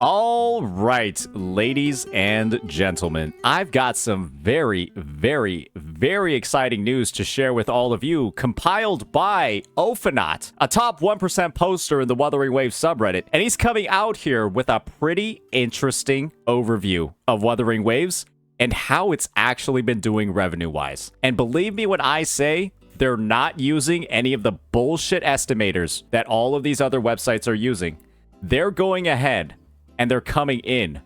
All right, ladies and gentlemen, I've got some very, very exciting news to share with all of you, compiled by Ophonaut, a top 1% poster in the Wuthering Waves subreddit, and he's coming out here with a pretty interesting overview of Wuthering Waves and how it's actually been doing revenue-wise. And believe me when I say, they're not using any of the bullshit estimators that all of these other websites are using. They're going ahead and they're coming in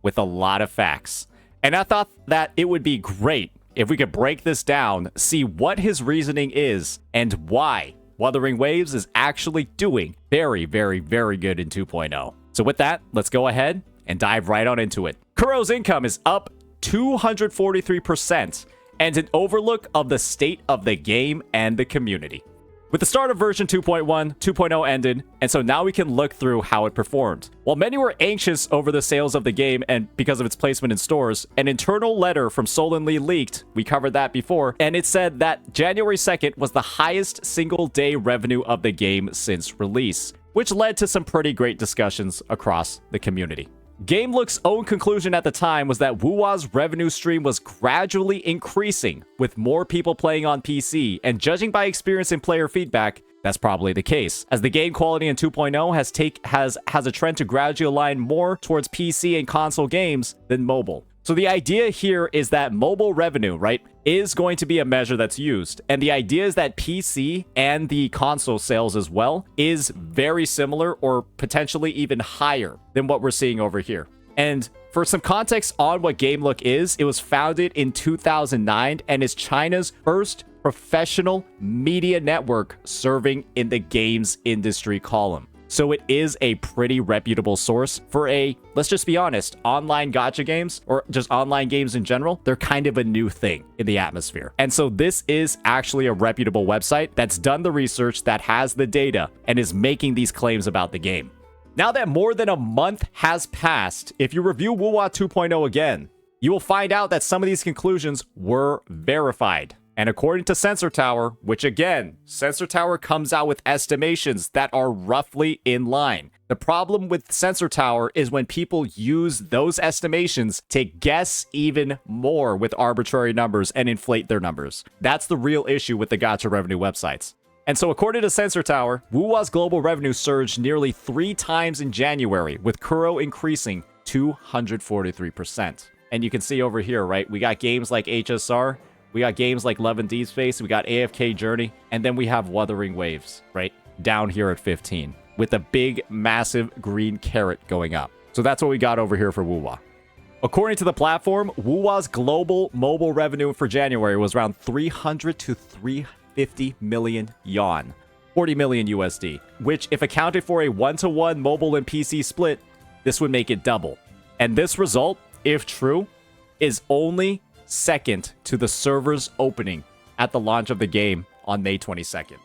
with a lot of facts. And I thought that it would be great if we could break this down, see what his reasoning is, and why Wuthering Waves is actually doing very good in 2.0. So with that, let's go ahead and dive right on into it. Kuro's income is up 243%, and an overlook of the state of the game and the community. With the start of version 2.1, 2.0 ended, and so now we can look through how it performed. While many were anxious over the sales of the game and because of its placement in stores, an internal letter from Solon Lee leaked, we covered that before, and it said that January 2nd was the highest single-day revenue of the game since release, which led to some pretty great discussions across the community. GameLook's own conclusion at the time was that WuWa's revenue stream was gradually increasing with more people playing on PC, and judging by experience and player feedback, that's probably the case, as the game quality in 2.0 has a trend to gradually align more towards PC and console games than mobile. So the idea here is that mobile revenue, right, is going to be a measure that's used. And the idea is that PC and the console sales as well is very similar or potentially even higher than what we're seeing over here. And for some context on what GameLook is, it was founded in 2009 and is China's first professional media network serving in the games industry column. So it is a pretty reputable source for a, let's just be honest, online gacha games, or just online games in general. They're kind of a new thing in the atmosphere. And so this is actually a reputable website that's done the research, that has the data, and is making these claims about the game. Now that more than a month has passed, if you review WuWa 2.0 again, you will find out that some of these conclusions were verified. And according to Sensor Tower, which again, Sensor Tower comes out with estimations that are roughly in line. The problem with Sensor Tower is when people use those estimations to guess even more with arbitrary numbers and inflate their numbers. That's the real issue with the gacha revenue websites. And so according to Sensor Tower, WuWa's global revenue surged nearly 3 times in January, with Kuro increasing 243%. And you can see over here, right, we got games like HSR, we got games like Love and Deep Space, we got AFK Journey, and then we have Wuthering Waves, right? Down here at 15, with a big, massive green carrot going up. So that's what we got over here for WuWa. According to the platform, WuWa's global mobile revenue for January was around 300 to 350 million yuan, 40 million USD, which if accounted for a 1-to-1 mobile and PC split, this would make it double. And this result, if true, is only second to the servers opening at the launch of the game on May 22nd.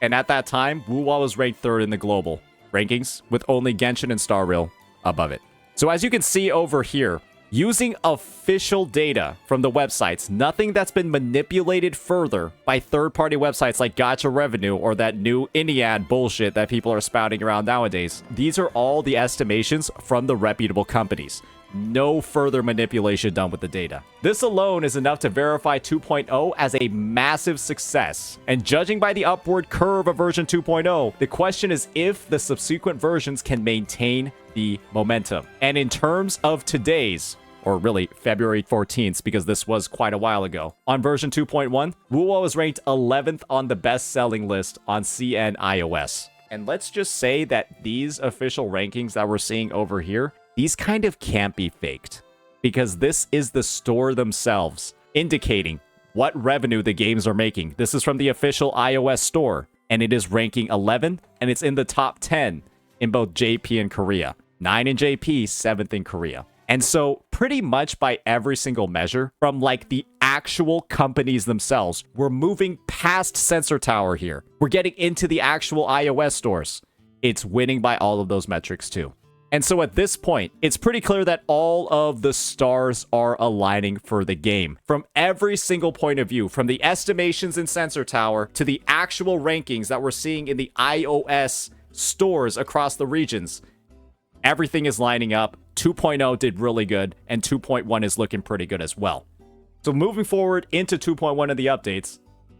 And at that time, WuWa was ranked 3rd in the global rankings, with only Genshin and Star Rail above it. So as you can see over here, using official data from the websites, nothing that's been manipulated further by third-party websites like Gacha Revenue or that new Iniad bullshit that people are spouting around nowadays, these are all the estimations from the reputable companies. No further manipulation done with the data. This alone is enough to verify 2.0 as a massive success. And judging by the upward curve of version 2.0, the question is if the subsequent versions can maintain the momentum. And in terms of today's, or really February 14th, because this was quite a while ago, on version 2.1, WuWa was ranked 11th on the best-selling list on CN iOS. And let's just say that these official rankings that we're seeing over here, these kind of can't be faked, because this is the store themselves indicating what revenue the games are making. This is from the official iOS store, and it is ranking 11, and it's in the top 10 in both JP and Korea. 9 in JP, 7th in Korea. And so pretty much by every single measure, from like the actual companies themselves, we're moving past Sensor Tower here. We're getting into the actual iOS stores. It's winning by all of those metrics too. And so at this point, it's pretty clear that all of the stars are aligning for the game. From every single point of view, from the estimations in Sensor Tower to the actual rankings that we're seeing in the iOS stores across the regions, everything is lining up. 2.0 did really good, and 2.1 is looking pretty good as well. So moving forward into 2.1 of the updates,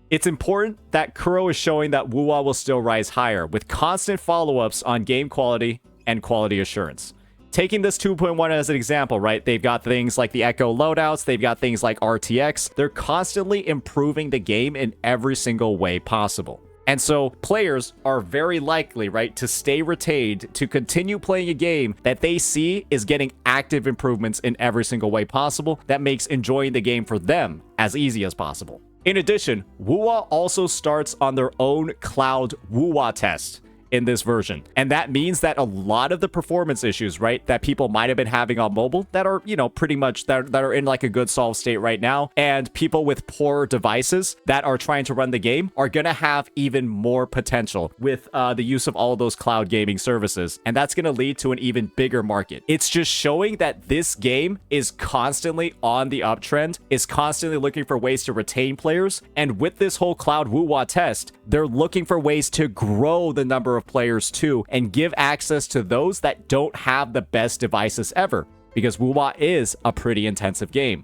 it's important that Kuro is showing that WuWa will still rise higher with constant follow-ups on game quality and quality assurance. Taking this 2.1 as an example, right? They've got things like the Echo loadouts, they've got things like RTX. They're constantly improving the game in every single way possible. And so players are very likely, right, to stay retained, to continue playing a game that they see is getting active improvements in every single way possible that makes enjoying the game for them as easy as possible. In addition, WuWa also starts on their own cloud WuWa test in this version. And that means that a lot of the performance issues, right, that people might have been having on mobile that are, you know, pretty much that are in like a good solved state right now, and people with poor devices that are trying to run the game are going to have even more potential with the use of all of those cloud gaming services. And that's going to lead to an even bigger market. It's just showing that this game is constantly on the uptrend, is constantly looking for ways to retain players. And with this whole cloud WuWa test, they're looking for ways to grow the number of players too and give access to those that don't have the best devices ever, because WuWa is a pretty intensive game.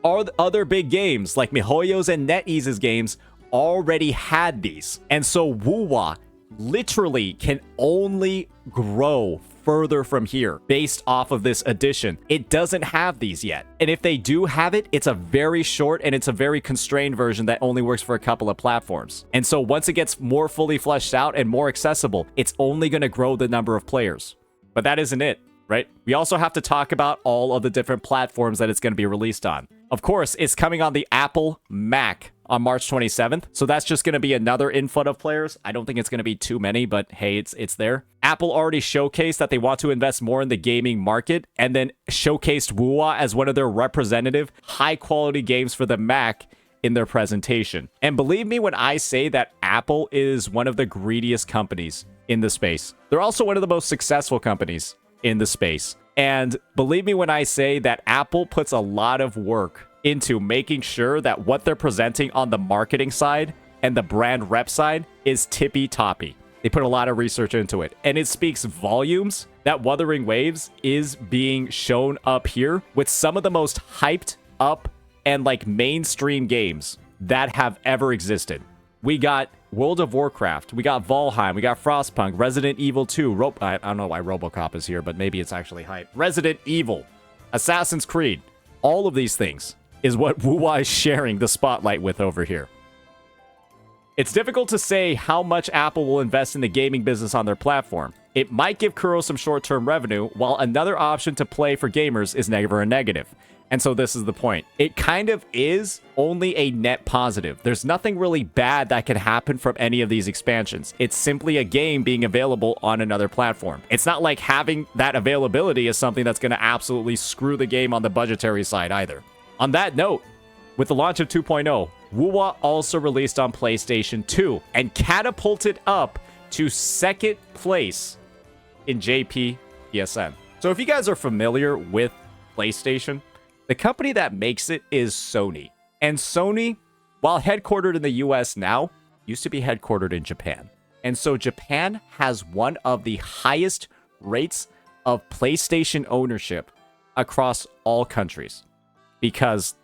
Our other big games like MiHoYo's and NetEase's games already had these, and so WuWa literally can only grow further from here based off of this addition. It doesn't have these yet, and if they do have it, it's a very short and it's a very constrained version that only works for a couple of platforms. And so once it gets more fully fleshed out and more accessible, it's only going to grow the number of players. But that isn't it, right? We also have to talk about all of the different platforms that it's going to be released on. Of course, it's coming on the Apple Mac on March 27th. So that's just going to be another inflow of players. I don't think it's going to be too many, but hey, it's there. Apple already showcased that they want to invest more in the gaming market and then showcased WuWa as one of their representative high-quality games for the Mac in their presentation. And believe me when I say that Apple is one of the greediest companies in the space. They're also one of the most successful companies in the space. And believe me when I say that Apple puts a lot of work into making sure that what they're presenting on the marketing side and the brand rep side is tippy-toppy. They put a lot of research into it, and it speaks volumes that Wuthering Waves is being shown up here with some of the most hyped up and like mainstream games that have ever existed. We got World of Warcraft, we got Valheim, we got Frostpunk, Resident Evil 2, I don't know why RoboCop is here, but maybe it's actually hype. Resident Evil, Assassin's Creed, all of these things is what WuWa is sharing the spotlight with over here. It's difficult to say how much Apple will invest in the gaming business on their platform. It might give Kuro some short-term revenue, while another option to play for gamers is never a negative. And so this is the point. It kind of is only a net positive. There's nothing really bad that can happen from any of these expansions. It's simply a game being available on another platform. It's not like having that availability is something that's going to absolutely screw the game on the budgetary side either. On that note, with the launch of 2.0, WuWa also released on PlayStation 2 and catapulted up to second place in JP PSN. So if you guys are familiar with PlayStation, the company that makes it is Sony. And Sony, while headquartered in the US now, used to be headquartered in Japan. And so Japan has one of the highest rates of PlayStation ownership across all countries, because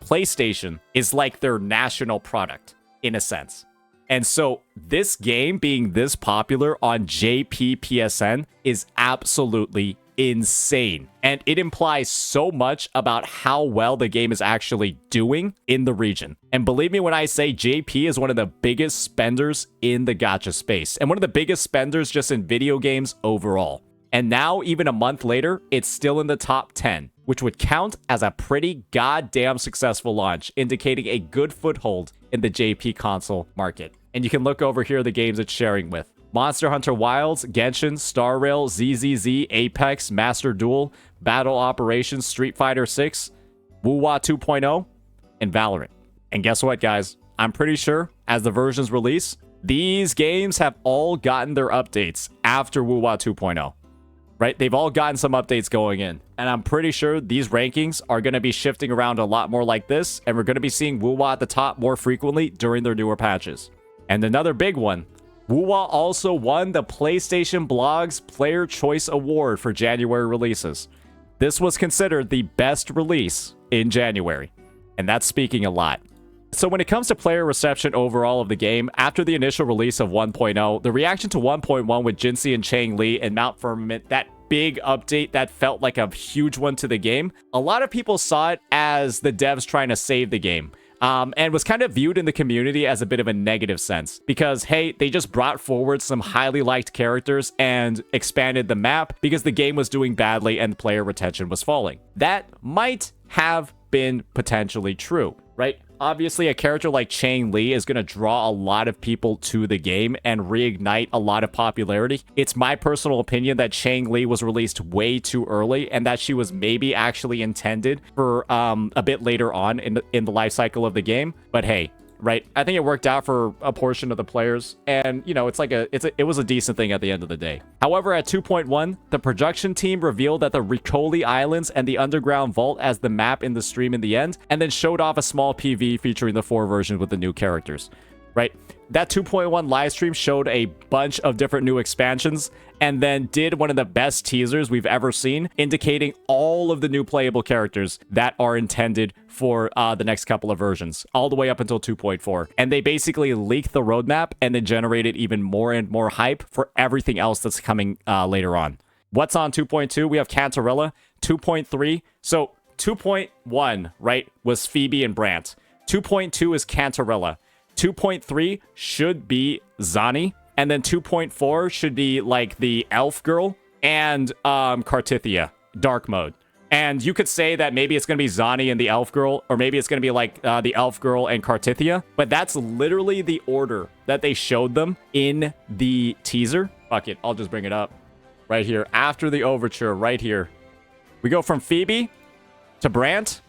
PlayStation is like their national product in a sense. And so this game being this popular on JPPSN is absolutely insane. And it implies so much about how well the game is actually doing in the region. And believe me when I say JP is one of the biggest spenders in the gacha space, and one of the biggest spenders just in video games overall. And now, even a month later, it's still in the top 10, which would count as a pretty goddamn successful launch, indicating a good foothold in the JP console market. And you can look over here the games it's sharing with: Monster Hunter Wilds, Genshin, Star Rail, ZZZ, Apex, Master Duel, Battle Operations, Street Fighter 6, WuWa 2.0, and Valorant. And guess what, guys? I'm pretty sure as the versions release, these games have all gotten their updates after WuWa 2.0. Right? They've all gotten some updates going in. And I'm pretty sure these rankings are going to be shifting around a lot more like this, and we're going to be seeing WuWa at the top more frequently during their newer patches. And another big one WuWa also won the PlayStation Blog's Player Choice Award for January releases. This was considered the best release in January, and that's speaking a lot. So when it comes to player reception overall of the game, after the initial release of 1.0, the reaction to 1.1 with Jinsei and Chang-Li and Mount Firmament, that big update that felt like a huge one to the game, a lot of people saw it as the devs trying to save the game. And was kind of viewed in the community as a bit of a negative sense because, hey, they just brought forward some highly liked characters and expanded the map because the game was doing badly and player retention was falling. That might have been potentially true, right? Obviously, a character like Chang-Li is going to draw a lot of people to the game and reignite a lot of popularity. It's my personal opinion that Chang-Li was released way too early and that she was maybe actually intended for a bit later on in the life cycle of the game. But hey, right? I think it worked out for a portion of the players, and you know, it was a decent thing at the end of the day. However, at 2.1, the production team revealed that the Ricoli Islands and the Underground Vault as the map in the stream in the end, and then showed off a small PV featuring the 4 versions with the new characters, right? That 2.1 live stream showed a bunch of different new expansions and then did one of the best teasers we've ever seen, indicating all of the new playable characters that are intended for the next couple of versions, all the way up until 2.4. And they basically leaked the roadmap and then generated even more and more hype for everything else that's coming later on. What's on 2.2? We have Cantarella. 2.3. So 2.1, right, was Phoebe and Brant. 2.2 is Cantarella. 2.3 should be Zani, and then 2.4 should be like the elf girl and Cartithia, dark mode. And you could say that maybe it's going to be Zani and the elf girl, or maybe it's going to be like the elf girl and Cartithia, but that's literally the order that they showed them in the teaser. Fuck it, I'll just bring it up right here. After the overture, right here. We go from Phoebe to Brant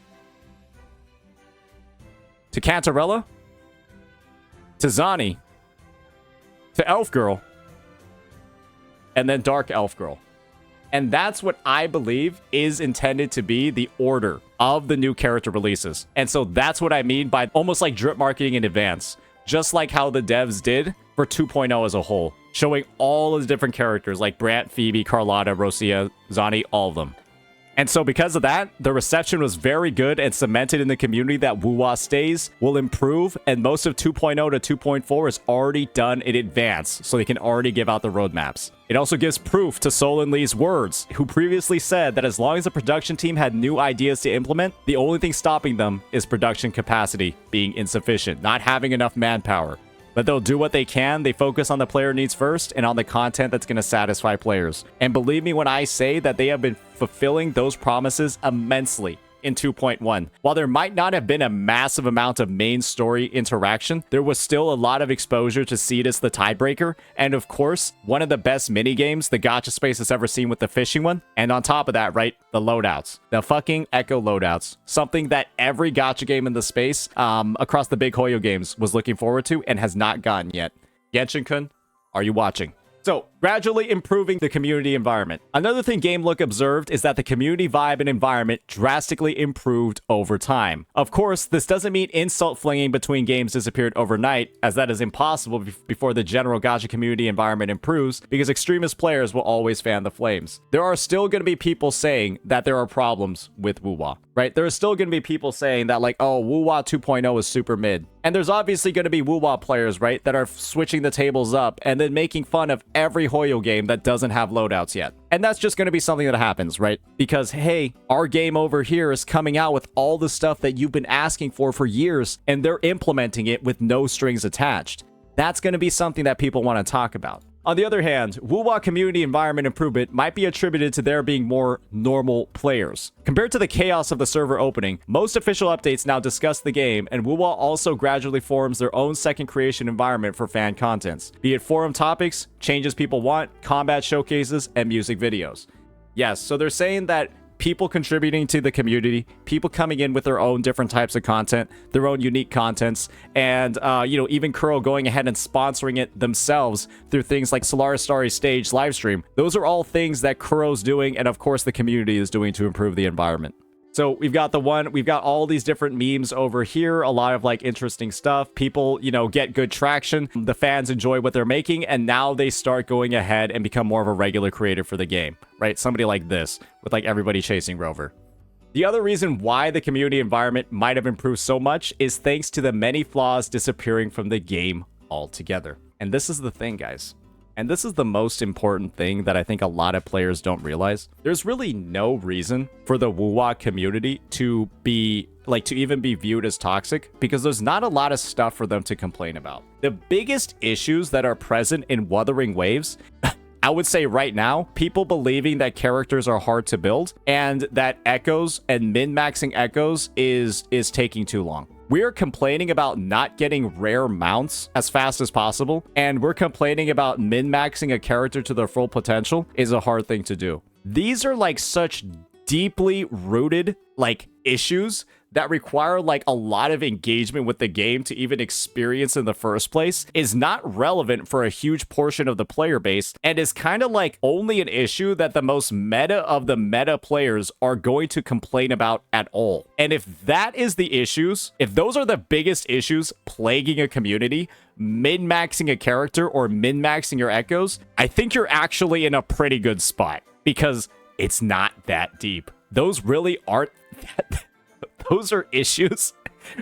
to Cantarella to Zani, to Elf Girl, and then Dark Elf Girl. And that's what I believe is intended to be the order of the new character releases. And so that's what I mean by almost like drip marketing in advance, just like how the devs did for 2.0 as a whole, showing all of the different characters like Brant, Phoebe, Carlotta, Rosia, Zani, all of them. And so because of that, the reception was very good and cemented in the community that WuWa stays, will improve, and most of 2.0 to 2.4 is already done in advance, so they can already give out the roadmaps. It also gives proof to Solon Lee's words, who previously said that as long as the production team had new ideas to implement, the only thing stopping them is production capacity being insufficient, not having enough manpower. But they'll do what they can. They focus on the player needs first and on the content that's going to satisfy players. And believe me when I say that they have been fulfilling those promises immensely in 2.1. While there might not have been a massive amount of main story interaction, there was still a lot of exposure to Cetus the Tiebreaker, and of course, one of the best minigames the gacha space has ever seen with the fishing one. And on top of that, right, the loadouts. The fucking Echo loadouts. Something that every gacha game in the space, across the big Hoyo games, was looking forward to and has not gotten yet. Genshin-kun, are you watching? So, gradually improving the community environment. Another thing GameLook observed is that the community vibe and environment drastically improved over time. Of course, this doesn't mean insult flinging between games disappeared overnight, as that is impossible before the general gacha community environment improves, because extremist players will always fan the flames. There are still going to be people saying that there are problems with WuWa, right? There are still going to be people saying that like, oh, WuWa 2.0 is super mid. And there's obviously going to be WuWa players, right, that are switching the tables up and then making fun of every Hoyo game that doesn't have loadouts yet. And that's just going to be something that happens, right? Because, hey, our game over here is coming out with all the stuff that you've been asking for years, and they're implementing it with no strings attached. That's going to be something that people want to talk about. On the other hand, WuWa community environment improvement might be attributed to there being more normal players. Compared to the chaos of the server opening, most official updates now discuss the game, and WuWa also gradually forms their own second creation environment for fan contents, be it forum topics, changes people want, combat showcases, and music videos. Yes, so they're saying that people contributing to the community, people coming in with their own different types of content, their own unique contents, and, even Kuro going ahead and sponsoring it themselves through things like Solaris Starry's stage livestream. Those are all things that Kuro's doing, and of course the community is doing to improve the environment. So we've got all these different memes over here, a lot of like interesting stuff. People, you know, get good traction. The fans enjoy what they're making, and now they start going ahead and become more of a regular creator for the game, right? Somebody like this with like everybody chasing Rover. The other reason why the community environment might have improved so much is thanks to the many flaws disappearing from the game altogether. And this is the thing, guys. And this is the most important thing that I think a lot of players don't realize. There's really no reason for the WuWa community to even be viewed as toxic, because there's not a lot of stuff for them to complain about. The biggest issues that are present in Wuthering Waves, I would say right now, people believing that characters are hard to build and that echoes and min-maxing echoes is taking too long. We're complaining about not getting rare mounts as fast as possible, and we're complaining about min-maxing a character to their full potential is a hard thing to do. These are like such deeply rooted like issues that require like a lot of engagement with the game to even experience in the first place, is not relevant for a huge portion of the player base, and is kind of like only an issue that the most meta of the meta players are going to complain about at all. And if that is the issues, if those are the biggest issues plaguing a community, min-maxing a character or min-maxing your echoes, I think you're actually in a pretty good spot, because it's not that deep. Those really aren't that those are issues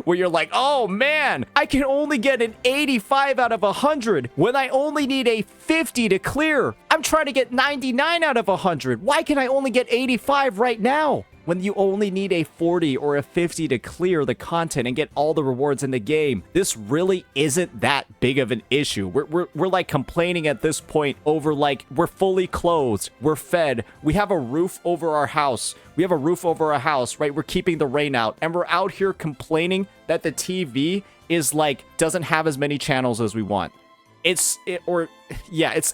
where you're like, oh man, I can only get an 85 out of 100 when I only need a 50 to clear. I'm trying to get 99 out of 100. Why can I only get 85 right now? When you only need a 40 or a 50 to clear the content and get all the rewards in the game. This really isn't that big of an issue. We're like complaining at this point over like, we're fully clothed, we're fed, we have a roof over our house. We have a roof over our house, right? We're keeping the rain out, and we're out here complaining that the TV is like, doesn't have as many channels as we want. It's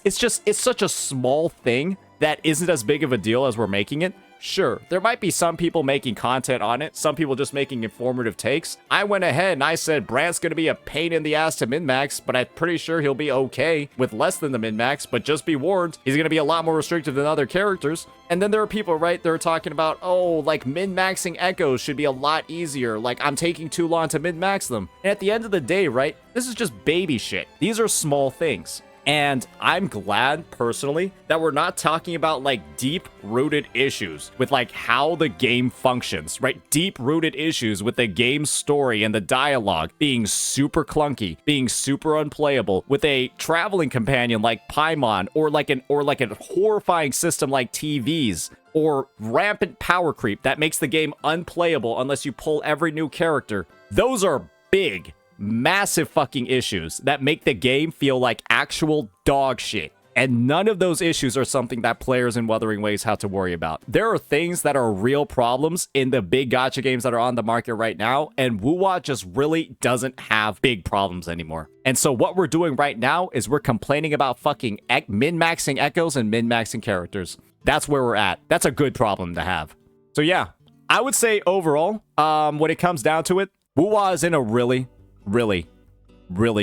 such a small thing that isn't as big of a deal as we're making it. Sure, there might be some people making content on it, some people just making informative takes. I went ahead and I said Brant's going to be a pain in the ass to min-max, but I'm pretty sure he'll be okay with less than the min-max, but just be warned, he's going to be a lot more restrictive than other characters. And then there are people, right, they're talking about, oh, like min-maxing echoes should be a lot easier, like I'm taking too long to min-max them. And at the end of the day, right, this is just baby shit. These are small things. And I'm glad, personally, that we're not talking about, like, deep-rooted issues with, like, how the game functions, right? Deep-rooted issues with the game story and the dialogue being super clunky, being super unplayable, with a traveling companion like Paimon, or like a horrifying system like TVs, or rampant power creep that makes the game unplayable unless you pull every new character. Those are big, massive fucking issues that make the game feel like actual dog shit. And none of those issues are something that players in Wuthering Waves have to worry about. There are things that are real problems in the big gacha games that are on the market right now, and WuWa just really doesn't have big problems anymore. And so what we're doing right now is we're complaining about fucking min-maxing echoes and min-maxing characters. That's where we're at. That's a good problem to have. So yeah, I would say overall, when it comes down to it, WuWa is in a really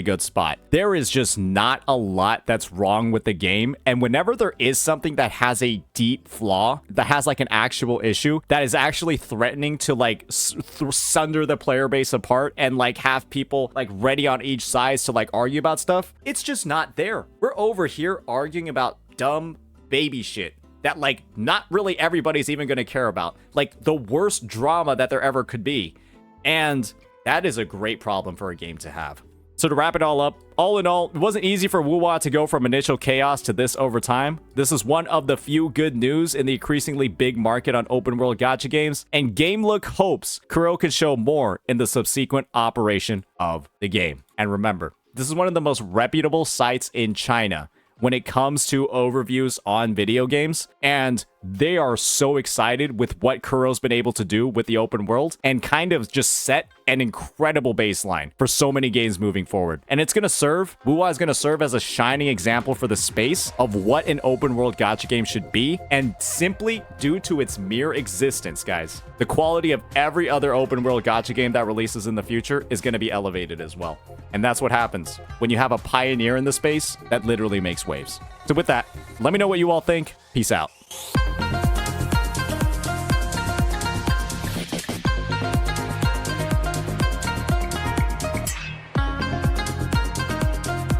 good spot. There is just not a lot that's wrong with the game, and whenever there is something that has a deep flaw, that has like an actual issue that is actually threatening to like sunder the player base apart and like have people like ready on each side to like argue about stuff, it's just not there. We're over here arguing about dumb baby shit that like not really everybody's even going to care about, like the worst drama that there ever could be. And that is a great problem for a game to have. So to wrap it all up, all in all, it wasn't easy for WuWa to go from initial chaos to this over time. This is one of the few good news in the increasingly big market on open world gacha games, and GameLook hopes Kuro can show more in the subsequent operation of the game. And remember, this is one of the most reputable sites in China when it comes to overviews on video games, and they are so excited with what Kuro's been able to do with the open world and kind of just set an incredible baseline for so many games moving forward. And it's going to serve, WuWa is going to serve as a shining example for the space of what an open world gacha game should be, and simply due to its mere existence, guys, the quality of every other open world gacha game that releases in the future is going to be elevated as well. And that's what happens when you have a pioneer in the space that literally makes waves. So with that, let me know what you all think. Peace out.